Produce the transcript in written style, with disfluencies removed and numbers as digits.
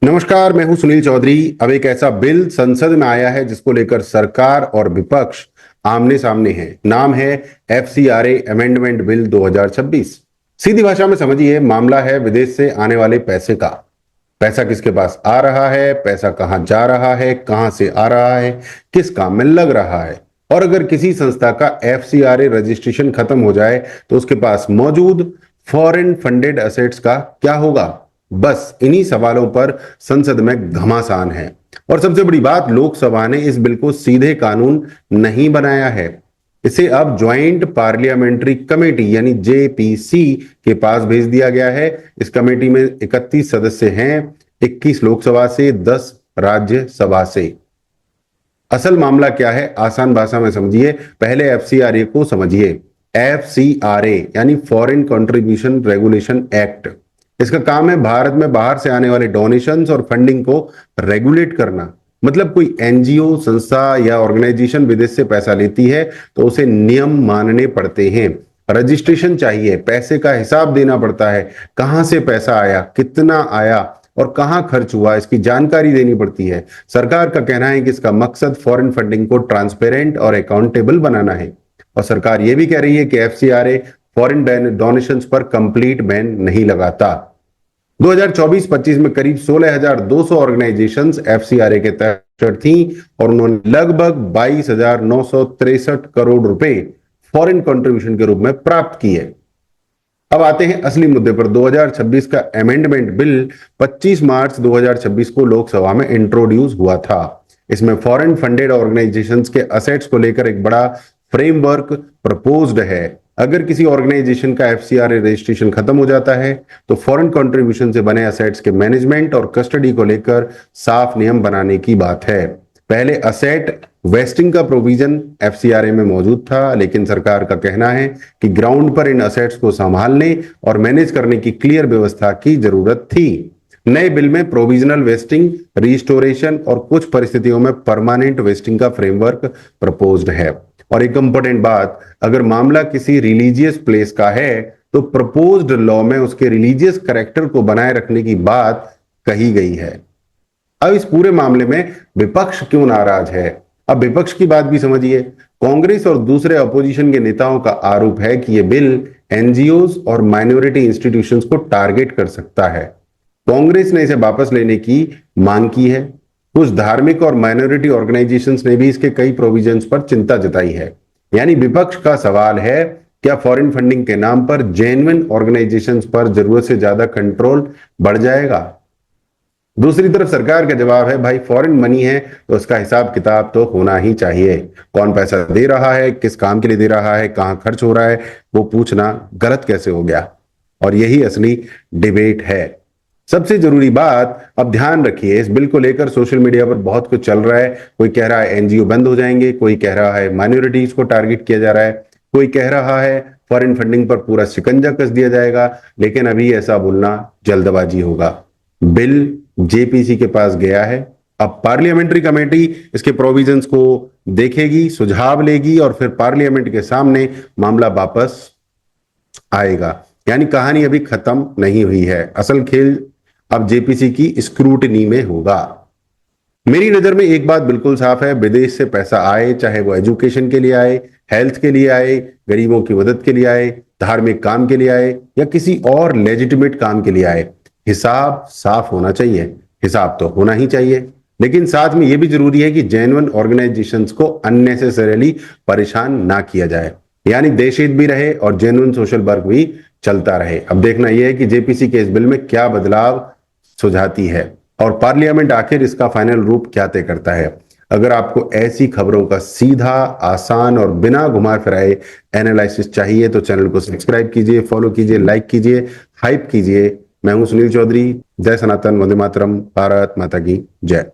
नमस्कार, मैं हूं सुनील चौधरी। अब एक ऐसा बिल संसद में आया है जिसको लेकर सरकार और विपक्ष आमने सामने हैं। नाम है FCRA अमेंडमेंट बिल 2026। सीधी भाषा में समझिए, मामला है विदेश से आने वाले पैसे का। पैसा किसके पास आ रहा है, पैसा कहां जा रहा है, कहां से आ रहा है, किस काम में लग रहा है, और अगर किसी संस्था का FCRA रजिस्ट्रेशन खत्म हो जाए तो उसके पास मौजूद फॉरेन फंडेड एसेट्स का क्या होगा। बस इन्हीं सवालों पर संसद में घमासान है। और सबसे बड़ी बात, लोकसभा ने इस बिल को सीधे कानून नहीं बनाया है। इसे अब ज्वाइंट पार्लियामेंट्री कमेटी यानी JPC के पास भेज दिया गया है। इस कमेटी में 31 सदस्य हैं, 21 लोकसभा से, 10 राज्यसभा से। असल मामला क्या है, आसान भाषा में समझिए। पहले FCRA को समझिए। FCRA यानी फॉरेन कंट्रीब्यूशन रेगुलेशन एक्ट। इसका काम है भारत में बाहर से आने वाले डोनेशंस और फंडिंग को रेगुलेट करना। मतलब कोई NGO, संस्था या ऑर्गेनाइजेशन विदेश से पैसा लेती है तो उसे नियम मानने पड़ते हैं। रजिस्ट्रेशन चाहिए, पैसे का हिसाब देना पड़ता है, कहां से पैसा आया, कितना आया और कहां खर्च हुआ, इसकी जानकारी देनी पड़ती है। सरकार का कहना है कि इसका मकसद फॉरेन फंडिंग को ट्रांसपेरेंट और अकाउंटेबल बनाना है। और सरकार यह भी कह रही है कि FCRA फॉरेन डोनेशंस पर कंप्लीट बैन नहीं लगाता। 2024-25 में करीब 16,200 ऑर्गेनाइजेशंस FCRA के तहत थी और उन्होंने लगभग 22,963 करोड़ रुपए फॉरेन कंट्रीब्यूशन के रूप में प्राप्त किए। अब आते हैं असली मुद्दे पर। 2026 का अमेंडमेंट बिल 25 मार्च 2026 को लोकसभा में इंट्रोड्यूस हुआ था। इसमें फॉरेन फंडेड ऑर्गेनाइजेशंस के असेट्स को लेकर एक बड़ा फ्रेमवर्क प्रपोज्ड है। अगर किसी ऑर्गेनाइजेशन का FCRA रजिस्ट्रेशन खत्म हो जाता है तो फॉरेन कंट्रीब्यूशन से बने असेट्स के मैनेजमेंट और कस्टडी को लेकर साफ नियम बनाने की बात है। पहले असेट वेस्टिंग का प्रोविजन FCRA में मौजूद था, लेकिन सरकार का कहना है कि ग्राउंड पर इन असेट्स को संभालने और मैनेज करने की क्लियर व्यवस्था की जरूरत थी। नए बिल में प्रोविजनल वेस्टिंग, रिस्टोरेशन और कुछ परिस्थितियों में परमानेंट वेस्टिंग का फ्रेमवर्क प्रपोज्ड है। और एक इंपॉर्टेंट बात, अगर मामला किसी रिलीजियस प्लेस का है तो प्रपोज्ड लॉ में उसके रिलीजियस कैरेक्टर को बनाए रखने की बात कही गई है। अब इस पूरे मामले में विपक्ष क्यों नाराज है? अब विपक्ष की बात भी समझिए। कांग्रेस और दूसरे अपोजिशन के नेताओं का आरोप है कि यह बिल NGOs और माइनॉरिटी इंस्टीट्यूशंस को टारगेट कर सकता है। कांग्रेस ने इसे वापस लेने की मांग की है। कुछ धार्मिक और माइनॉरिटी ऑर्गेनाइजेशंस ने भी इसके कई प्रोविजंस पर चिंता जताई है। यानी विपक्ष का सवाल है, क्या फॉरेन फंडिंग के नाम पर जेन्युइन ऑर्गेनाइजेशंस पर जरूरत से ज्यादा कंट्रोल बढ़ जाएगा? दूसरी तरफ सरकार का जवाब है, भाई फॉरेन मनी है तो उसका हिसाब किताब तो होना ही चाहिए। कौन पैसा दे रहा है, किस काम के लिए दे रहा है, कहां खर्च हो रहा है, वो पूछना गलत कैसे हो गया? और यही असली डिबेट है। सबसे जरूरी बात, अब ध्यान रखिए, इस बिल को लेकर सोशल मीडिया पर बहुत कुछ चल रहा है। कोई कह रहा है NGO बंद हो जाएंगे, कोई कह रहा है माइनॉरिटीज को टारगेट किया जा रहा है, कोई कह रहा है फॉरेन फंडिंग पर पूरा शिकंजा कस दिया जाएगा। लेकिन अभी ऐसा बोलना जल्दबाजी होगा। बिल JPC के पास गया है। अब पार्लियामेंट्री कमेटी इसके प्रोविजंस को देखेगी, सुझाव लेगी और फिर पार्लियामेंट के सामने मामला वापस आएगा। यानी कहानी अभी खत्म नहीं हुई है। असल खेल अब JPC की स्क्रूटनी में होगा। मेरी नजर में एक बात बिल्कुल साफ है, विदेश से पैसा आए, चाहे वो एजुकेशन के लिए आए, हेल्थ के लिए आए, गरीबों की मदद के लिए आए, धार्मिक काम के लिए आए या किसी और लेजिटिमेट काम के लिए आए, हिसाब साफ होना चाहिए। हिसाब तो होना ही चाहिए, लेकिन साथ में यह भी जरूरी है कि जेन्युइन ऑर्गेनाइजेशंस को अननेसेसरीली परेशान ना किया जाए। यानी देश हित भी रहे और जेन्युइन सोशल वर्क भी चलता रहे। अब देखना यह है कि JPC के इस बिल में क्या बदलाव सुझाती है और पार्लियामेंट आखिर इसका फाइनल रूप क्या तय करता है। अगर आपको ऐसी खबरों का सीधा, आसान और बिना घुमा फिराए एनालिसिस चाहिए तो चैनल को सब्सक्राइब कीजिए, फॉलो कीजिए, लाइक कीजिए, हाइप कीजिए। मैं हूं सुनील चौधरी। जय सनातन, वंदे मातरम, भारत माता की जय।